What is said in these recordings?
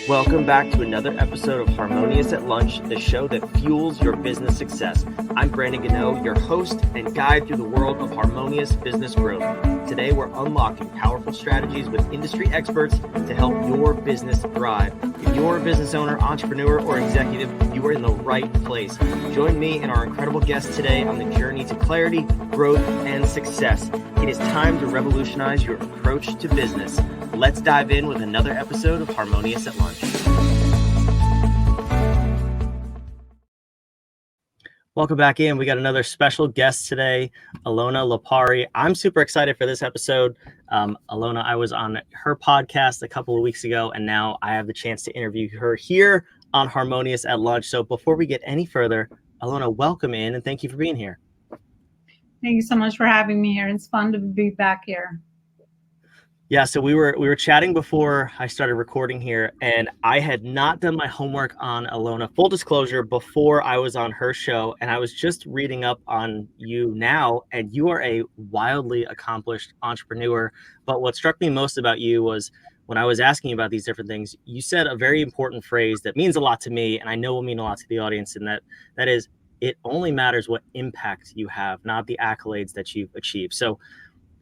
Welcome back to another episode of Harmonious at Lunch, the show that fuels your business success. I'm Brandon Gano, your host and guide through the world of harmonious business growth. Today, we're unlocking powerful strategies with industry experts to help your business thrive. If you're a business owner, entrepreneur, or executive, you are in the right place. Join me and our incredible guests today on the journey to clarity, growth, and success. It is time to revolutionize your approach to business. Let's dive in with another episode of Harmonious at Lunch. Welcome back in. We got another special guest today, Elona Lopari. I'm super excited for this episode. Elona, I was on her podcast a couple of weeks ago, and now I have the chance to interview her here on Harmonious at Lunch. So before we get any further, Elona, welcome in, and thank you for being here. Thank you so much for having me here. It's fun to be back here. Yeah, so we were chatting before I started recording here, and I had not done my homework on Elona. Full disclosure, before I was on her show, and I was just reading up on you now, and you are a wildly accomplished entrepreneur. But what struck me most about you was when I was asking you about these different things, you said a very important phrase that means a lot to me, and I know will mean a lot to the audience, and that is, it only matters what impact you have, not the accolades that you've achieved. So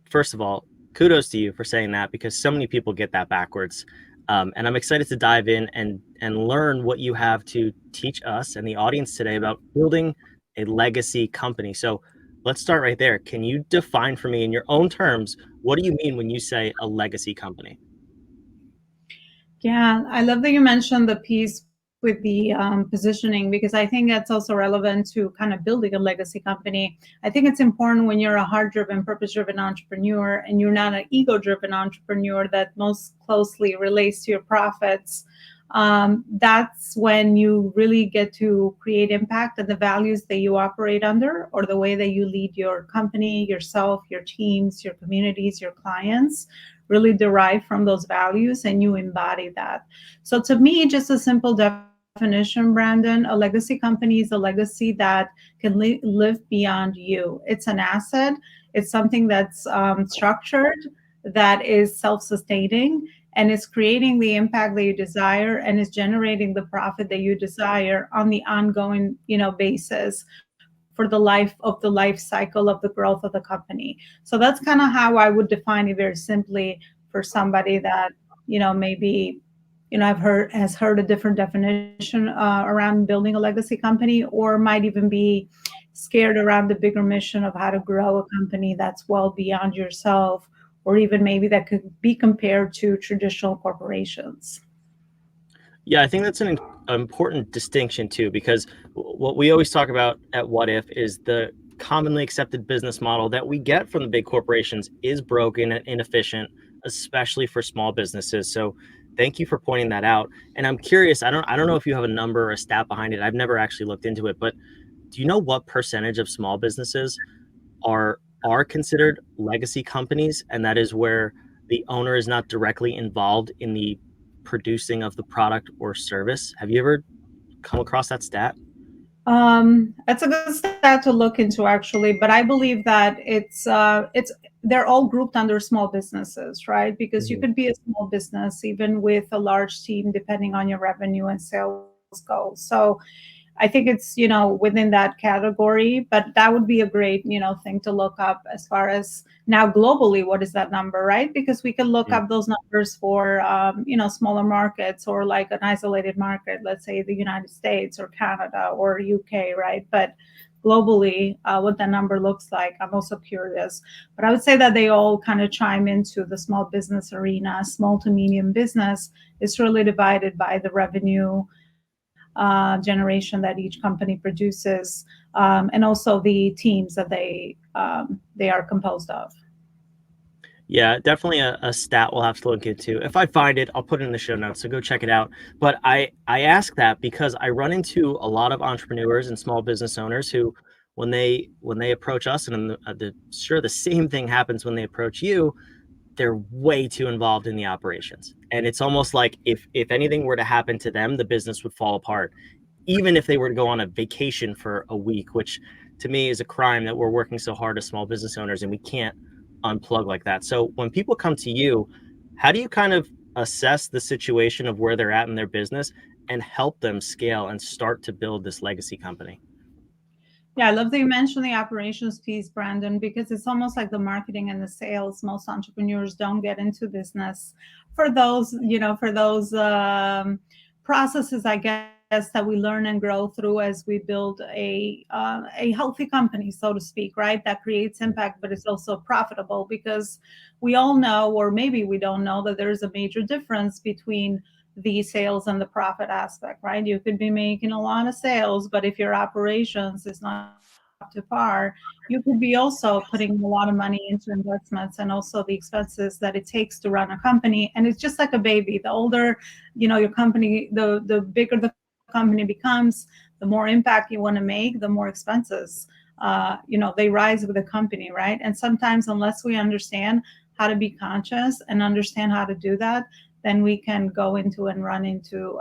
first of all, kudos to you for saying that, because so many people get that backwards. And I'm excited to dive in and learn what you have to teach us and the audience today about building a legacy company. So let's start right there. Can you define for me in your own terms, what do you mean when you say a legacy company? Yeah, I love that you mentioned the piece with the positioning, because I think that's also relevant to kind of building a legacy company. I think it's important when you're a heart-driven, purpose-driven entrepreneur and you're not an ego-driven entrepreneur that most closely relates to your profits. That's when you really get to create impact, and the values that you operate under, or the way that you lead your company, yourself, your teams, your communities, your clients, really derive from those values, and you embody that. So to me, just a simple definition, Brandon, a legacy company is a legacy that can live beyond you. It's an asset. It's something that's structured, that is self-sustaining, and is creating the impact that you desire, and is generating the profit that you desire on the ongoing, basis for the life cycle of the growth of the company. So that's kind of how I would define it very simply for somebody that, maybe, has heard a different definition around building a legacy company, or might even be scared around the bigger mission of how to grow a company that's well beyond yourself, or even maybe that could be compared to traditional corporations. Yeah, I think that's an important distinction too, because what we always talk about at What If is the commonly accepted business model that we get from the big corporations is broken and inefficient, especially for small businesses. So thank you for pointing that out. And I'm curious, I don't know if you have a number or a stat behind it. I've never actually looked into it, but do you know what percentage of small businesses are considered legacy companies? And that is where the owner is not directly involved in the producing of the product or service. Have you ever come across that stat? That's a good stat to look into, actually, but I believe that they're all grouped under small businesses, right? Because you could be a small business even with a large team, depending on your revenue and sales goals. So I think it's, within that category, but that would be a great, thing to look up as far as now globally, what is that number, right? Because we can look up those numbers for, smaller markets, or like an isolated market, let's say the United States or Canada or UK, right? But globally, what that number looks like, I'm also curious. But I would say that they all kind of chime into the small business arena. Small to medium business is really divided by the revenue generation that each company produces, and also the teams that they are composed of. Yeah, definitely a stat we'll have to look into. If I find it, I'll put it in the show notes, so go check it out. But I ask that because I run into a lot of entrepreneurs and small business owners who, when they approach us, and the same thing happens when they approach you, they're way too involved in the operations. And it's almost like if anything were to happen to them, the business would fall apart. Even if they were to go on a vacation for a week, which to me is a crime, that we're working so hard as small business owners and we can't unplug like that. So when people come to you, how do you kind of assess the situation of where they're at in their business and help them scale and start to build this legacy company. Yeah, I love that you mentioned the operations piece, Brandon, because it's almost like the marketing and the sales. Most entrepreneurs don't get into business for those, processes, I guess, that we learn and grow through as we build a healthy company, so to speak, right? That creates impact, but it's also profitable, because we all know, or maybe we don't know, that there's a major difference between the sales and the profit aspect, right? You could be making a lot of sales, but if your operations is not up to par, you could be also putting a lot of money into investments and also the expenses that it takes to run a company. And it's just like a baby. The older, your company, the bigger the company becomes, the more impact you want to make, the more expenses, they rise with the company, right? And sometimes, unless we understand how to be conscious and understand how to do that, then we can go into and run into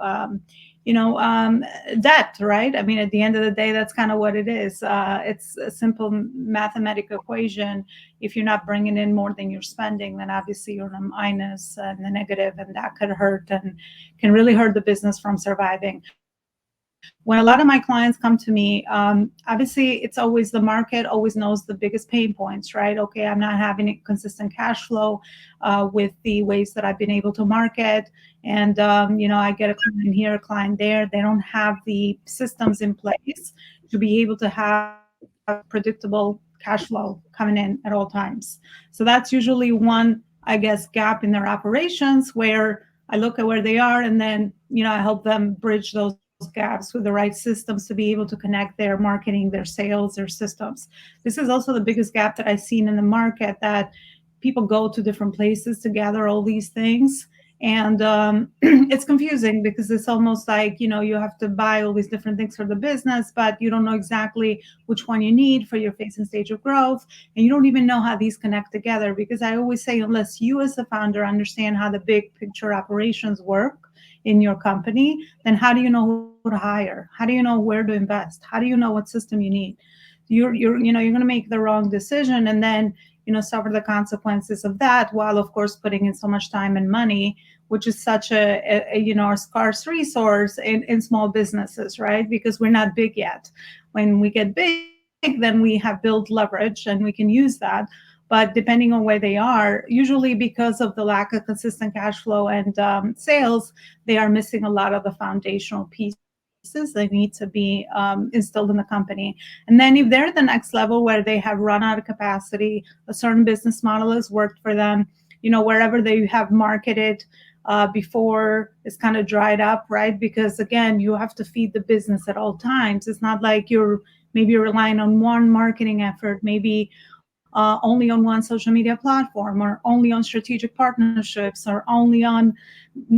debt, right? I mean, at the end of the day, that's kind of what it is. It's a simple mathematical equation. If you're not bringing in more than you're spending, then obviously you're in a minus and the negative, and that could hurt and can really hurt the business from surviving. When a lot of my clients come to me, obviously it's always the market always knows the biggest pain points, right? Okay, I'm not having a consistent cash flow with the ways that I've been able to market. And, I get a client here, a client there. They don't have the systems in place to be able to have predictable cash flow coming in at all times. So that's usually one, I guess, gap in their operations, where I look at where they are, and then, I help them bridge those gaps with the right systems to be able to connect their marketing, their sales, their systems. This is also the biggest gap that I've seen in the market, that people go to different places to gather all these things. And it's confusing, because it's almost like, you have to buy all these different things for the business, but you don't know exactly which one you need for your phase and stage of growth. And you don't even know how these connect together, because I always say, unless you as a founder understand how the big picture operations work in your company, then how do you know who to hire? How do you know where to invest? How do you know what system you need? You're going to make the wrong decision, and then suffer the consequences of that, while of course putting in so much time and money, which is such a scarce resource in small businesses, right? Because we're not big yet. When we get big, then we have built leverage and we can use that. But depending on where they are, usually because of the lack of consistent cash flow and sales, they are missing a lot of the foundational pieces that need to be instilled in the company. And then if they're at the next level, where they have run out of capacity, a certain business model has worked for them, wherever they have marketed before is kind of dried up, right? Because again, you have to feed the business at all times. It's not like you're relying on one marketing effort, maybe only on one social media platform, or only on strategic partnerships, or only on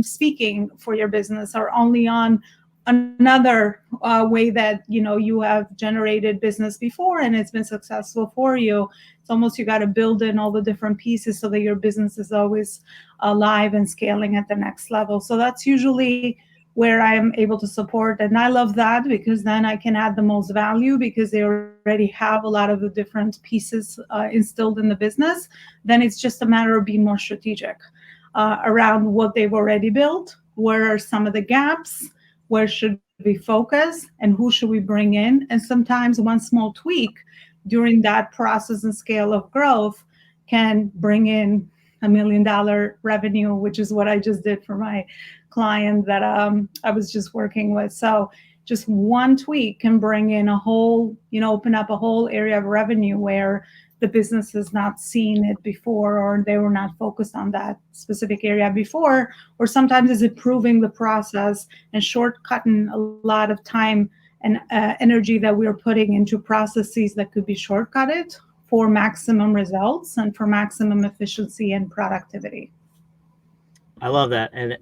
speaking for your business, or only on another way that you have generated business before and it's been successful for you. It's almost, you got to build in all the different pieces so that your business is always alive and scaling at the next level. So that's usually where I'm able to support. And I love that, because then I can add the most value, because they already have a lot of the different pieces instilled in the business. Then it's just a matter of being more strategic around what they've already built. Where are some of the gaps? Where should we focus, and who should we bring in? And sometimes one small tweak during that process and scale of growth can bring in $1 million revenue, which is what I just did for my client that I was just working with. So just one tweak can bring in a whole, open up a whole area of revenue where the business has not seen it before, or they were not focused on that specific area before. Or sometimes it's improving the process and shortcutting a lot of time and energy that we're putting into processes that could be shortcutted for maximum results and for maximum efficiency and productivity. I love that. And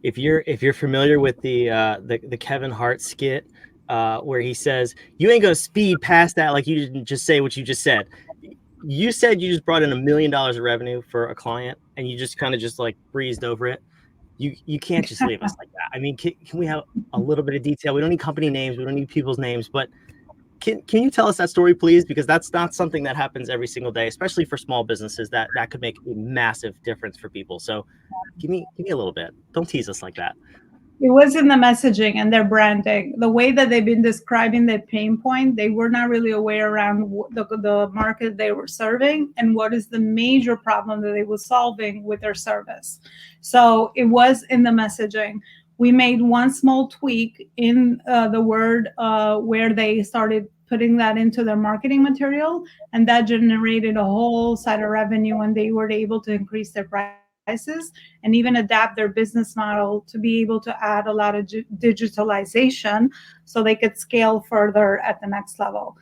if you're familiar with the Kevin Hart skit where he says, "You ain't gonna speed past that like you didn't just say what you just said." You said you just brought in $1 million of revenue for a client, and you just kind of just like breezed over it. You can't just leave us like that. I mean, can we have a little bit of detail? We don't need company names. We don't need people's names, but Can you tell us that story, please? Because that's not something that happens every single day, especially for small businesses. That could make a massive difference for people. So give me a little bit. Don't tease us like that. It was in the messaging and their branding, the way that they've been describing the pain point. They were not really aware around the market they were serving and what is the major problem that they were solving with their service. So it was in the messaging. We made one small tweak in the word where they started putting that into their marketing material, and that generated a whole side of revenue, and they were able to increase their prices and even adapt their business model to be able to add a lot of digitalization so they could scale further at the next level.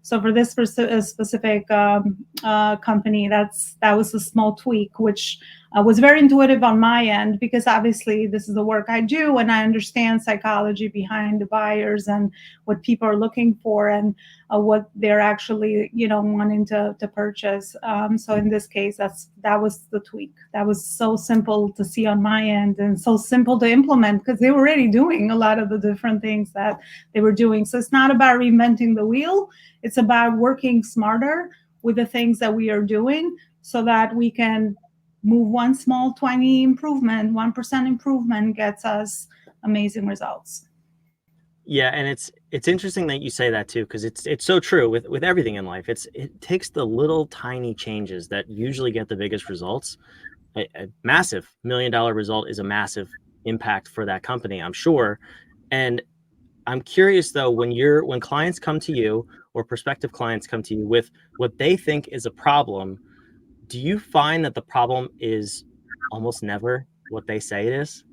So for this specific company, that was a small tweak, which was very intuitive on my end, because obviously this is the work I do and I understand psychology behind the buyers and what people are looking for and what they're actually wanting to purchase. So in this case, that was the tweak. That was so simple to see on my end and so simple to implement because they were already doing a lot of the different things that they were doing. So it's not about reinventing the wheel. It's about working smarter with the things that we are doing so that we can move one small 20 improvement, 1% improvement gets us amazing results. Yeah, and it's interesting that you say that too, because it's so true with everything in life. It takes the little tiny changes that usually get the biggest results. A massive $1 million result is a massive impact for that company, I'm sure. And I'm curious though, when clients come to you or prospective clients come to you with what they think is a problem, do you find that the problem is almost never what they say it is?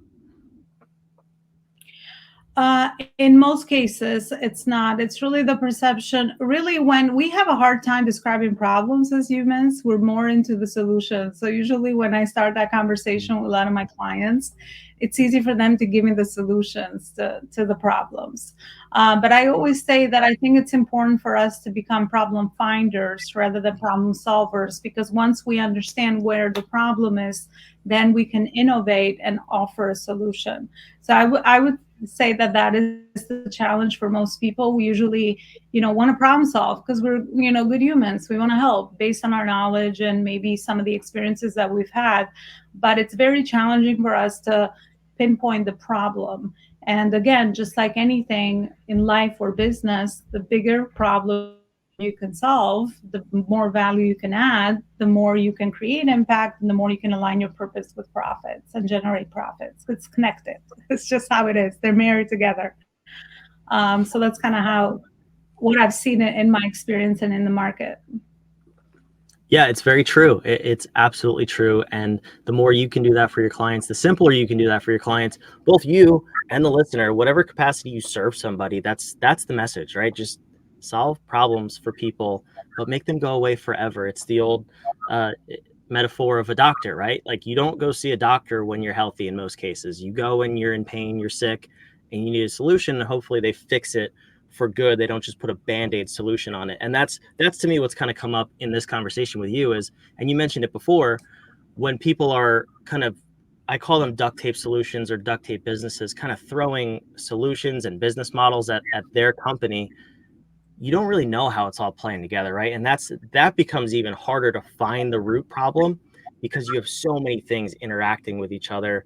In most cases, it's not. It's really the perception. Really, when we have a hard time describing problems as humans, we're more into the solutions. So usually when I start that conversation with a lot of my clients, it's easy for them to give me the solutions to the problems. But I always say that I think it's important for us to become problem finders rather than problem solvers, because once we understand where the problem is, then we can innovate and offer a solution. So I would say that is the challenge for most people. We usually, want to problem solve because we're, good humans. We want to help based on our knowledge and maybe some of the experiences that we've had. But it's very challenging for us to pinpoint the problem. And again, just like anything in life or business, the bigger problem you can solve, the more value you can add, the more you can create impact, and the more you can align your purpose with profits and generate profits. It's connected. It's just how it is. They're married together. So that's kind of what I've seen in my experience and in the market. Yeah, it's very true. It's absolutely true. And the more you can do that for your clients, the simpler you can do that for your clients, both you and the listener, whatever capacity you serve somebody, that's the message, right? Just solve problems for people, but make them go away forever. It's the old metaphor of a doctor, right? Like you don't go see a doctor when you're healthy in most cases. You go when you're in pain, you're sick, and you need a solution, and hopefully they fix it for good. They don't just put a band-aid solution on it. And that's to me what's kind of come up in this conversation with you is, and you mentioned it before, when people are kind of, I call them duct tape solutions or duct tape businesses, kind of throwing solutions and business models at their company, you don't really know how it's all playing together, right? And that becomes even harder to find the root problem because you have so many things interacting with each other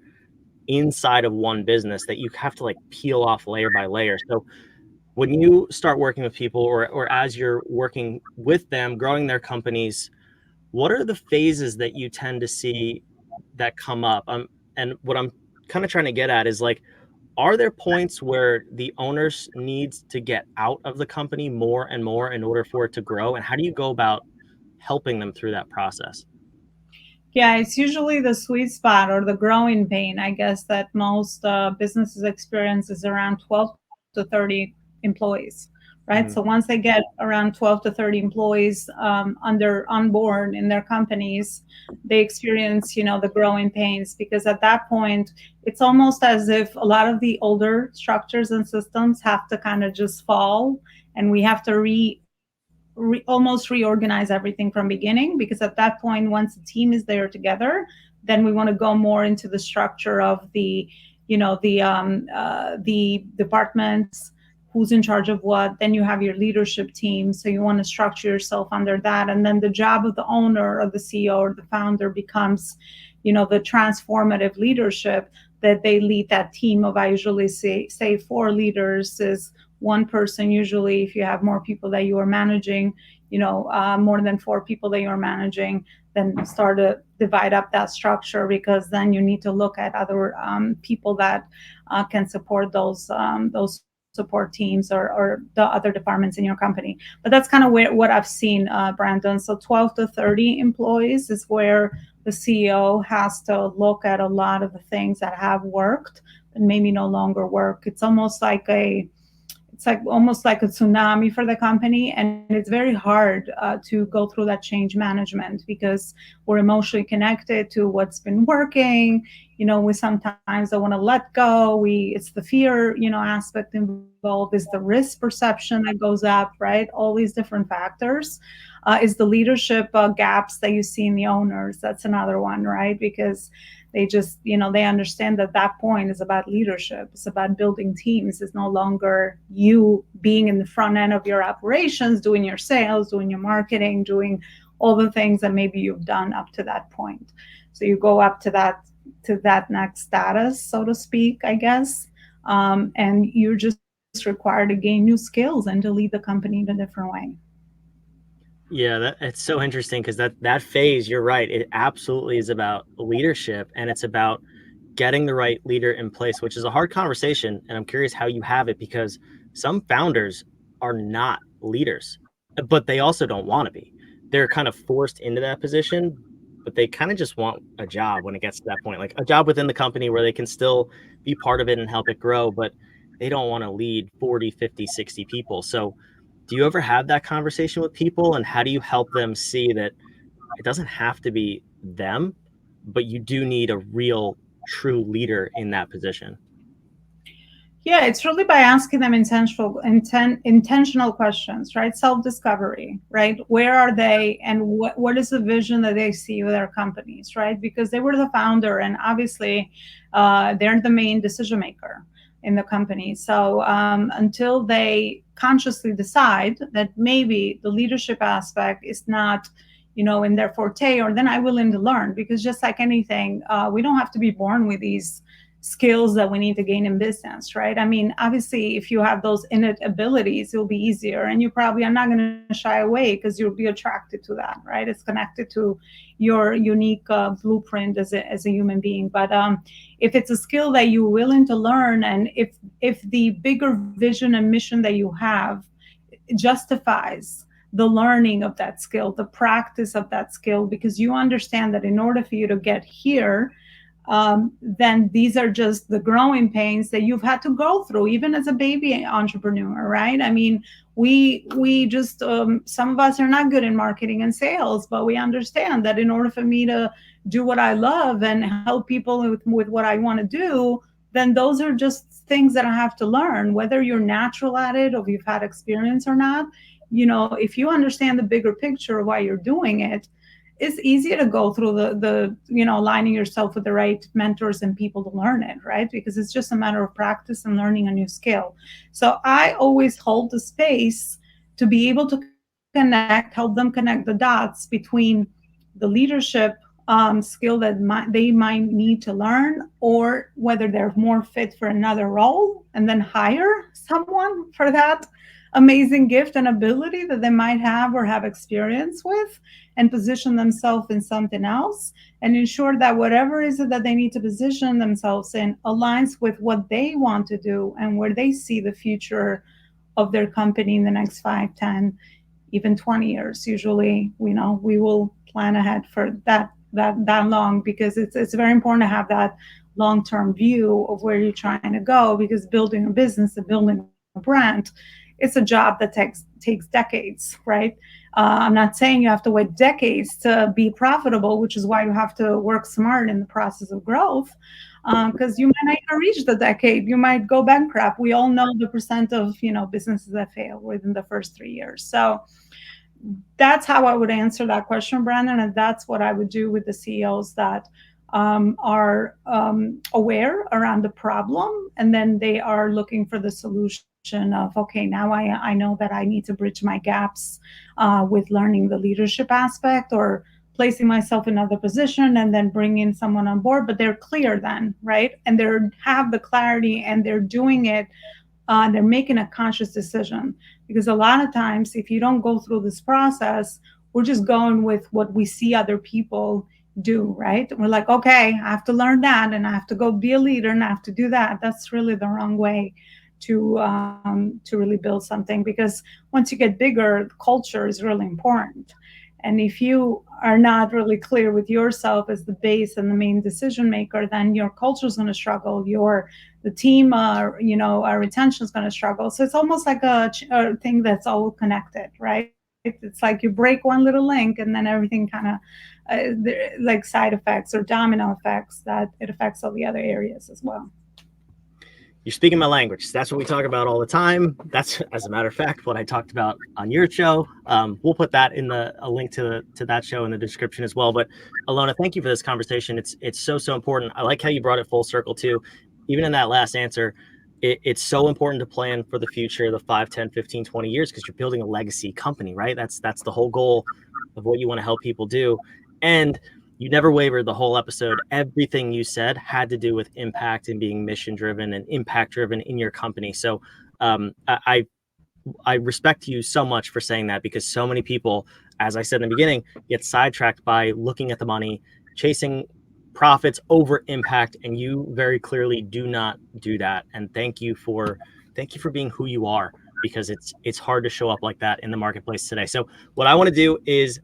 inside of one business that you have to like peel off layer by layer. So when you start working with people or as you're working with them, growing their companies, what are the phases that you tend to see that come up? And what I'm kind of trying to get at is like, are there points where the owners needs to get out of the company more and more in order for it to grow? And how do you go about helping them through that process? Yeah, it's usually the sweet spot or the growing pain, I guess, that most businesses experience is around 12 to 30 employees, right? Mm-hmm. So once they get around 12 to 30 employees on board in their companies, they experience, the growing pains, because at that point, it's almost as if a lot of the older structures and systems have to kind of just fall, and we have to almost reorganize everything from beginning, because at that point, once the team is there together, then we want to go more into the structure of the departments, who's in charge of what. Then you have your leadership team. So you want to structure yourself under that. And then the job of the owner or the CEO or the founder becomes, the transformative leadership, that they lead that team of, I usually say 4 leaders is one person. Usually if you have more people that you are managing, more than 4 people that you're managing, then start to divide up that structure, because then you need to look at other people that can support those support teams or the other departments in your company. But that's kind of what I've seen, Brandon. So 12 to 30 employees is where the CEO has to look at a lot of the things that have worked and maybe no longer work. It's almost like almost like a tsunami for the company, and it's very hard to go through that change management, because we're emotionally connected to what's been working. We sometimes don't want to let go. It's the fear, aspect involved, is the risk perception that goes up, right? All these different factors. Is the leadership gaps that you see in the owners. That's another one, right? Because they just, they understand that point is about leadership. It's about building teams. It's no longer you being in the front end of your operations, doing your sales, doing your marketing, doing all the things that maybe you've done up to that point. So you go up to that next status, so to speak, I guess. And you're just required to gain new skills and to lead the company in a different way. Yeah, it's so interesting, because that phase, you're right, it absolutely is about leadership, and it's about getting the right leader in place, which is a hard conversation. And I'm curious how you have it, because some founders are not leaders, but they also don't want to be. They're kind of forced into that position, but they kind of just want a job when it gets to that point, like a job within the company where they can still be part of it and help it grow, but they don't want to lead 40, 50, 60 people. So do you ever have that conversation with people, and how do you help them see that it doesn't have to be them, but you do need a real, true leader in that position? Yeah, it's really by asking them intentional questions, right? Self-discovery, right? Where are they, and what is the vision that they see with their companies, right? Because they were the founder, and obviously they're the main decision maker in the company. So until they consciously decide that maybe the leadership aspect is not, in their forte, or then I'm willing to learn, because just like anything, we don't have to be born with these skills that we need to gain in business, right? I mean, obviously, if you have those innate abilities, it'll be easier, and you probably are not going to shy away, because you'll be attracted to that, right? It's connected to your unique blueprint as a human being. But if it's a skill that you're willing to learn, and if the bigger vision and mission that you have justifies the learning of that skill, the practice of that skill, because you understand that in order for you to get here, then these are just the growing pains that you've had to go through, even as a baby entrepreneur, right? I mean, we just some of us are not good in marketing and sales, but we understand that in order for me to do what I love and help people with what I want to do, then those are just things that I have to learn, whether you're natural at it or you've had experience or not. If you understand the bigger picture of why you're doing it, it's easier to go through the aligning yourself with the right mentors and people to learn it, right? Because it's just a matter of practice and learning a new skill. So I always hold the space to be able to help them connect the dots between the leadership skill that they might need to learn, or whether they're more fit for another role, and then hire someone for that amazing gift and ability that they might have or have experience with, and position themselves in something else, and ensure that whatever is it that they need to position themselves in aligns with what they want to do and where they see the future of their company in the next 5, 10, even 20 years. Usually, we will plan ahead for that long, because it's very important to have that long-term view of where you're trying to go, because building a business and building a brand, it's a job that takes decades, right? I'm not saying you have to wait decades to be profitable, which is why you have to work smart in the process of growth, because you might not even reach the decade. You might go bankrupt. We all know the percent of businesses that fail within the first 3 years. So that's how I would answer that question, Brandon, and that's what I would do with the CEOs that are aware around the problem, and then they are looking for the solution of, okay, now I know that I need to bridge my gaps with learning the leadership aspect, or placing myself in another position and then bringing someone on board. But they're clear then, right? And they have the clarity, and they're doing it. They're making a conscious decision, because a lot of times, if you don't go through this process, we're just going with what we see other people do, right? We're like, okay, I have to learn that, and I have to go be a leader, and I have to do that. That's really the wrong way to really build something, because once you get bigger, culture is really important. And if you are not really clear with yourself as the base and the main decision maker, then your culture is going to struggle. The team, our retention is going to struggle. So it's almost like a thing that's all connected, right? It's like you break one little link, and then everything kind of like side effects or domino effects, that it affects all the other areas as well. You're speaking my language. That's what we talk about all the time. That's, as a matter of fact, what I talked about on your show. We'll put that in a link to that show in the description as well. But Elona, thank you for this conversation. It's so important. I like how you brought it full circle too. Even in that last answer, it's so important to plan for the future, the 5, 10, 15, 20 years, because you're building a legacy company, right? That's the whole goal of what you want to help people do. And you never wavered the whole episode. Everything you said had to do with impact and being mission driven and impact driven in your company. So I respect you so much for saying that, because so many people, as I said in the beginning, get sidetracked by looking at the money, chasing profits over impact, and you very clearly do not do that. And thank you for being who you are, because it's hard to show up like that in the marketplace today. So what I want to do is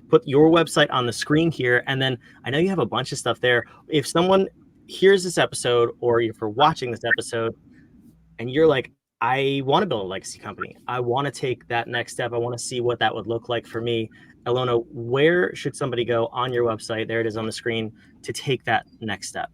put your website on the screen here, and then I know you have a bunch of stuff there. If someone hears this episode, or if you're watching this episode and you're like, I want to build a legacy company, I want to take that next step, I want to see what that would look like for me, Elona, where should somebody go on your website? There it is on the screen, to take that next step.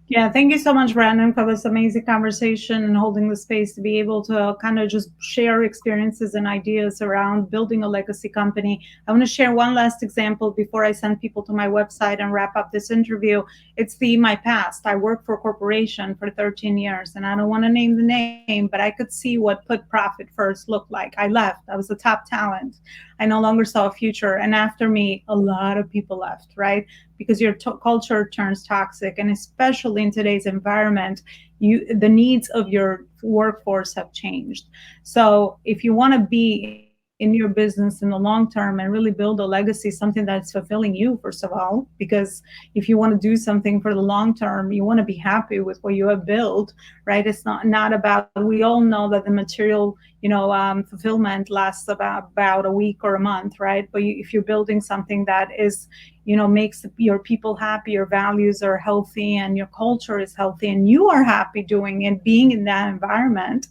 Yeah, thank you so much, Brandon, for this amazing conversation and holding the space to be able to kind of just share experiences and ideas around building a legacy company. I want to share one last example before I send people to my website and wrap up this interview. It's my past. I worked for a corporation for 13 years, and I don't want to name the name, but I could see what put profit first looked like. I left. I was the top talent. I no longer saw a future. And after me, a lot of people left, right? Because your culture turns toxic. And especially in today's environment, the needs of your workforce have changed. So if you want to be in your business in the long term and really build a legacy, something that's fulfilling you, first of all, because if you want to do something for the long term, you want to be happy with what you have built, right? It's not about, we all know that the material, fulfillment lasts about a week or a month, right? But if you're building something that is, makes your people happy, your values are healthy, and your culture is healthy, and you are happy doing it, being in that environment,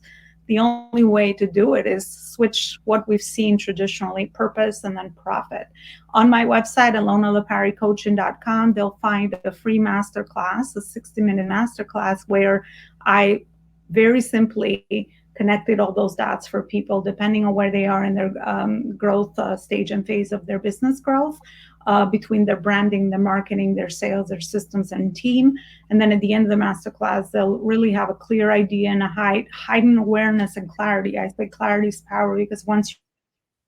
the only way to do it is switch what we've seen traditionally, purpose and then profit. On my website, elonaloparicoaching.com, they'll find a free masterclass, a 60-minute masterclass, where I very simply connected all those dots for people, depending on where they are in their growth stage and phase of their business growth, between their branding, their marketing, their sales, their systems and team. And then at the end of the masterclass, they'll really have a clear idea and a heightened awareness and clarity. I say clarity is power, because once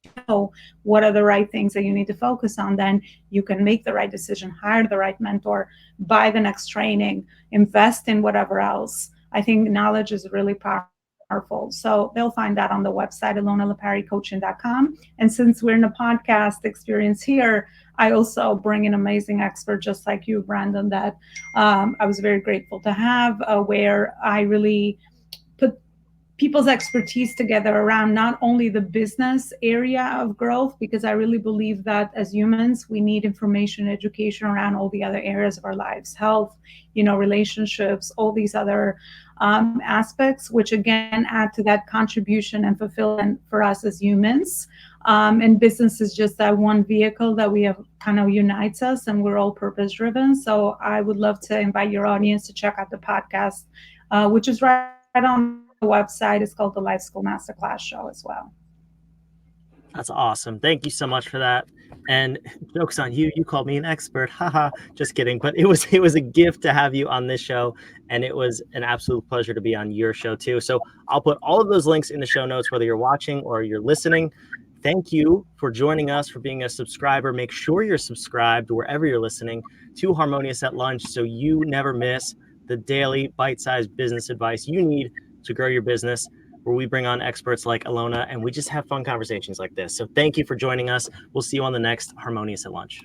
you know what are the right things that you need to focus on, then you can make the right decision, hire the right mentor, buy the next training, invest in whatever else. I think knowledge is really powerful. So they'll find that on the website, elonaloparicoaching.com. And since we're in a podcast experience here, I also bring an amazing expert just like you, Brandon, that I was very grateful to have, where I really put people's expertise together around not only the business area of growth, because I really believe that as humans, we need information, education around all the other areas of our lives, health, relationships, all these other aspects, which again add to that contribution and fulfillment for us as humans. And business is just that one vehicle that we have kind of unites us, and we're all purpose driven. So I would love to invite your audience to check out the podcast, which is right on the website. It's called the Life School Masterclass Show as well. That's awesome. Thank you so much for that. And joke's on you. You called me an expert. Haha. Just kidding. But it was a gift to have you on this show. And it was an absolute pleasure to be on your show too. So I'll put all of those links in the show notes, whether you're watching or you're listening. Thank you for joining us, for being a subscriber. Make sure you're subscribed wherever you're listening to Harmonious at Lunch so you never miss the daily bite-sized business advice you need to grow your business, where we bring on experts like Elona and we just have fun conversations like this. So thank you for joining us. We'll see you on the next Harmonious at Lunch.